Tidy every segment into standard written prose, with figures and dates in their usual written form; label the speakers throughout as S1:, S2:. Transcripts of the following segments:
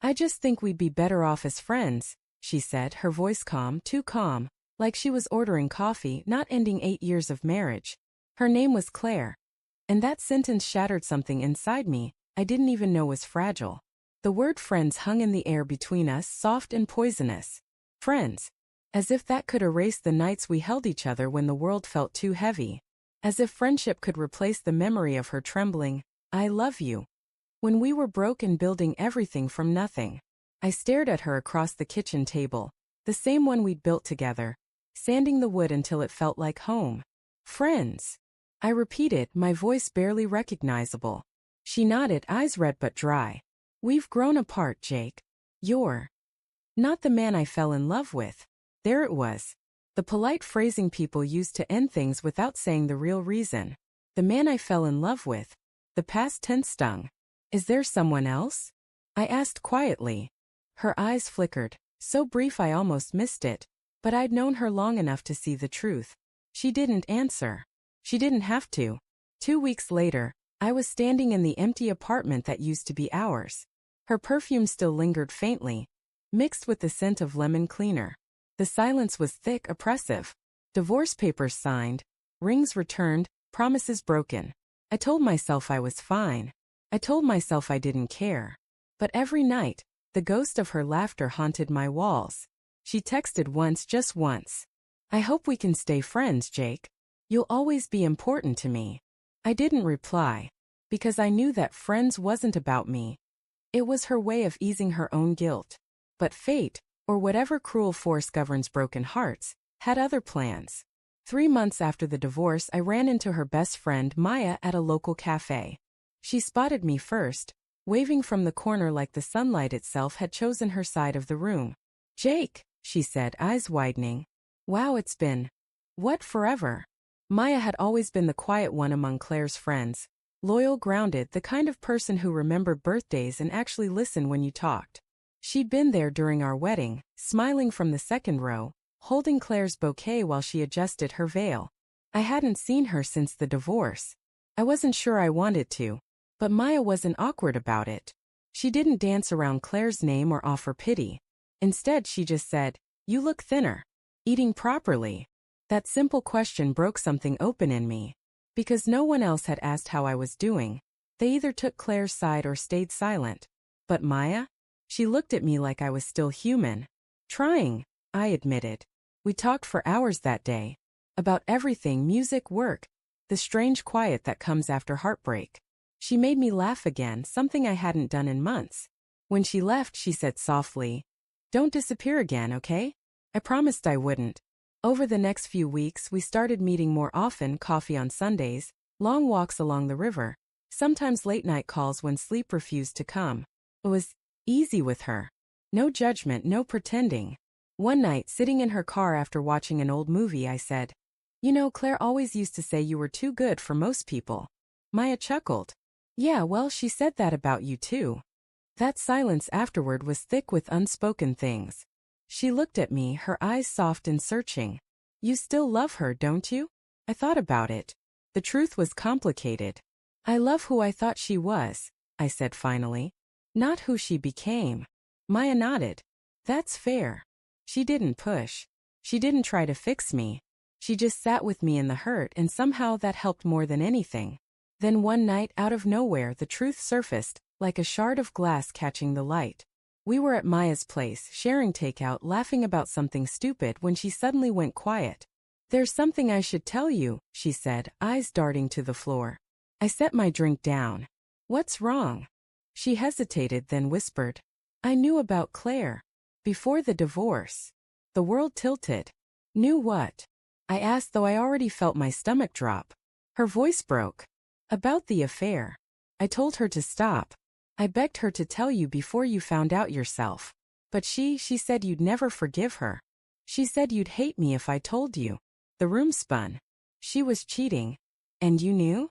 S1: I just think we'd be better off as friends, she said, her voice calm, too calm, like she was ordering coffee, not ending 8 years of marriage. Her name was Claire. And that sentence shattered something inside me I didn't even know was fragile. The word friends hung in the air between us, soft and poisonous. Friends. As if that could erase the nights we held each other when the world felt too heavy. As if friendship could replace the memory of her trembling, "I love you." When we were broke and building everything from nothing. I stared at her across the kitchen table, the same one we'd built together, sanding the wood until it felt like home. Friends. I repeated, my voice barely recognizable. She nodded, eyes red but dry. We've grown apart, Jake. You're not the man I fell in love with. There it was. The polite phrasing people used to end things without saying the real reason. The man I fell in love with. The past tense stung. Is there someone else? I asked quietly. Her eyes flickered, so brief I almost missed it, but I'd known her long enough to see the truth. She didn't answer. She didn't have to. 2 weeks later, I was standing in the empty apartment that used to be ours. Her perfume still lingered faintly, mixed with the scent of lemon cleaner. The silence was thick, oppressive. Divorce papers signed, rings returned, promises broken. I told myself I was fine. I told myself I didn't care. But every night, the ghost of her laughter haunted my walls. She texted once, just once. I hope we can stay friends, Jake. You'll always be important to me. I didn't reply, because I knew that friends wasn't about me. It was her way of easing her own guilt. But fate, or whatever cruel force governs broken hearts, had other plans. 3 months after the divorce, I ran into her best friend, Maya, at a local cafe. She spotted me first, waving from the corner like the sunlight itself had chosen her side of the room. Jake, she said, eyes widening. Wow, it's been. What, forever? Maya had always been the quiet one among Claire's friends. Loyal, grounded, the kind of person who remembered birthdays and actually listened when you talked. She'd been there during our wedding, smiling from the second row, holding Claire's bouquet while she adjusted her veil. I hadn't seen her since the divorce. I wasn't sure I wanted to, but Maya wasn't awkward about it. She didn't dance around Claire's name or offer pity. Instead, she just said, "You look thinner. Eating properly?" That simple question broke something open in me. Because no one else had asked how I was doing, they either took Claire's side or stayed silent. But Maya? She looked at me like I was still human. Trying, I admitted. We talked for hours that day. About everything, music, work. The strange quiet that comes after heartbreak. She made me laugh again, something I hadn't done in months. When she left, she said softly, "Don't disappear again, okay?" I promised I wouldn't. Over the next few weeks, we started meeting more often, coffee on Sundays, long walks along the river, sometimes late-night calls when sleep refused to come. It was easy with her. No judgment, no pretending. One night, sitting in her car after watching an old movie, I said, "You know, Claire always used to say you were too good for most people." Maya chuckled. "Yeah, well, she said that about you too." That silence afterward was thick with unspoken things. She looked at me, her eyes soft and searching. "You still love her, don't you?" I thought about it. The truth was complicated. "I love who I thought she was," I said finally. "Not who she became." Maya nodded. "That's fair." She didn't push. She didn't try to fix me. She just sat with me in the hurt, and somehow that helped more than anything. Then one night, out of nowhere, the truth surfaced, like a shard of glass catching the light. We were at Maya's place, sharing takeout, laughing about something stupid when she suddenly went quiet. "There's something I should tell you," she said, eyes darting to the floor. I set my drink down. "What's wrong?" She hesitated, then whispered, "I knew about Claire. Before the divorce." The world tilted. "Knew what?" I asked, though I already felt my stomach drop. Her voice broke. "About the affair." I told her to stop. I begged her to tell you before you found out yourself. But she said you'd never forgive her. She said you'd hate me if I told you. The room spun. She was cheating. And you knew?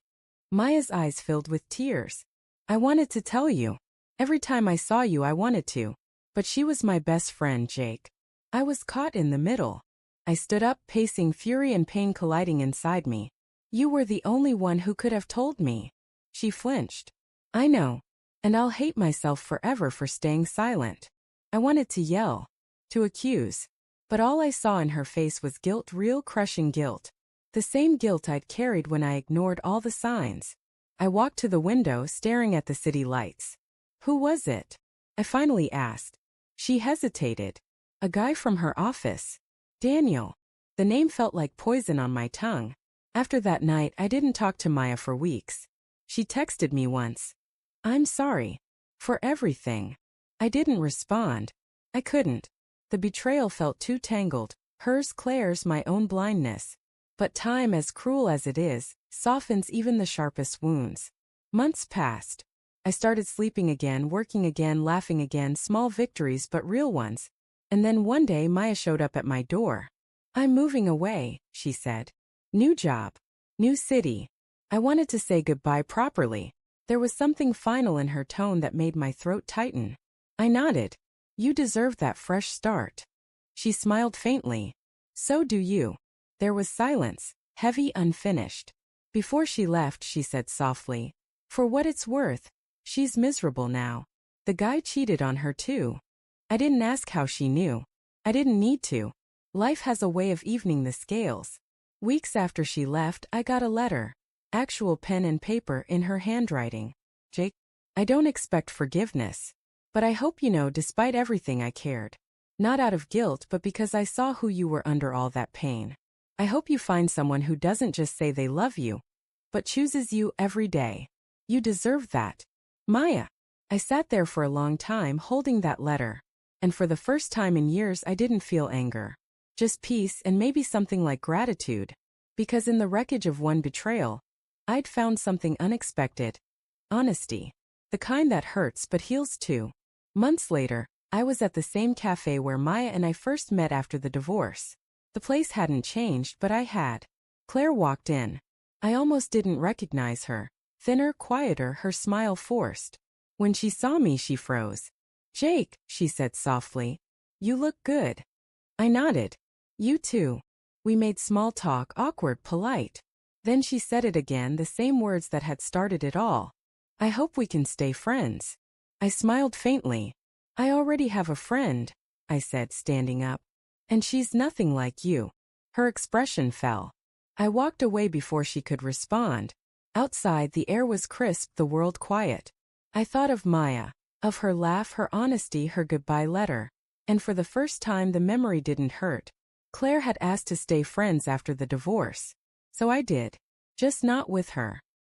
S1: Maya's eyes filled with tears. "I wanted to tell you. Every time I saw you, I wanted to. But she was my best friend, Jake. I was caught in the middle." I stood up, pacing, fury and pain colliding inside me. "You were the only one who could have told me." She flinched. "I know. And I'll hate myself forever for staying silent. I wanted to yell, to accuse. But all I saw in her face was guilt, real crushing guilt. The same guilt I'd carried when I ignored all the signs. I walked to the window, staring at the city lights. Who was it? I finally asked. She hesitated. A guy from her office. Daniel. The name felt like poison on my tongue. After that night, I didn't talk to Maya for weeks. She texted me once. I'm sorry. For everything. I didn't respond. I couldn't. The betrayal felt too tangled. Hers, Claire's, my own blindness. But time, as cruel as it is, softens even the sharpest wounds. Months passed. I started sleeping again, working again, laughing again, small victories but real ones. And then one day Maya showed up at my door. I'm moving away, she said. New job. New city. I wanted to say goodbye properly. There was something final in her tone that made my throat tighten. I nodded. You deserve that fresh start. She smiled faintly. So do you. There was silence, heavy, unfinished. Before she left, she said softly, for what it's worth, she's miserable now. The guy cheated on her too. I didn't ask how she knew. I didn't need to. Life has a way of evening the scales. Weeks after she left, I got a letter. Actual pen and paper in her handwriting. Jake, I don't expect forgiveness. But I hope you know despite everything I cared. Not out of guilt but because I saw who you were under all that pain. I hope you find someone who doesn't just say they love you, but chooses you every day. You deserve that. Maya. I sat there for a long time holding that letter. And for the first time in years I didn't feel anger. Just peace and maybe something like gratitude. Because in the wreckage of one betrayal, I'd found something unexpected. Honesty. The kind that hurts but heals too. Months later, I was at the same cafe where Maya and I first met after the divorce. The place hadn't changed, but I had. Claire walked in. I almost didn't recognize her. Thinner, quieter, her smile forced. When she saw me, she froze. Jake, she said softly. You look good. I nodded. You too. We made small talk, awkward, polite. Then she said it again, the same words that had started it all. I hope we can stay friends. I smiled faintly. I already have a friend, I said, standing up. And she's nothing like you. Her expression fell. I walked away before she could respond. Outside, the air was crisp, the world quiet. I thought of Maya, of her laugh, her honesty, her goodbye letter. And for the first time, the memory didn't hurt. Claire had asked to stay friends after the divorce. So I did. Just not with her.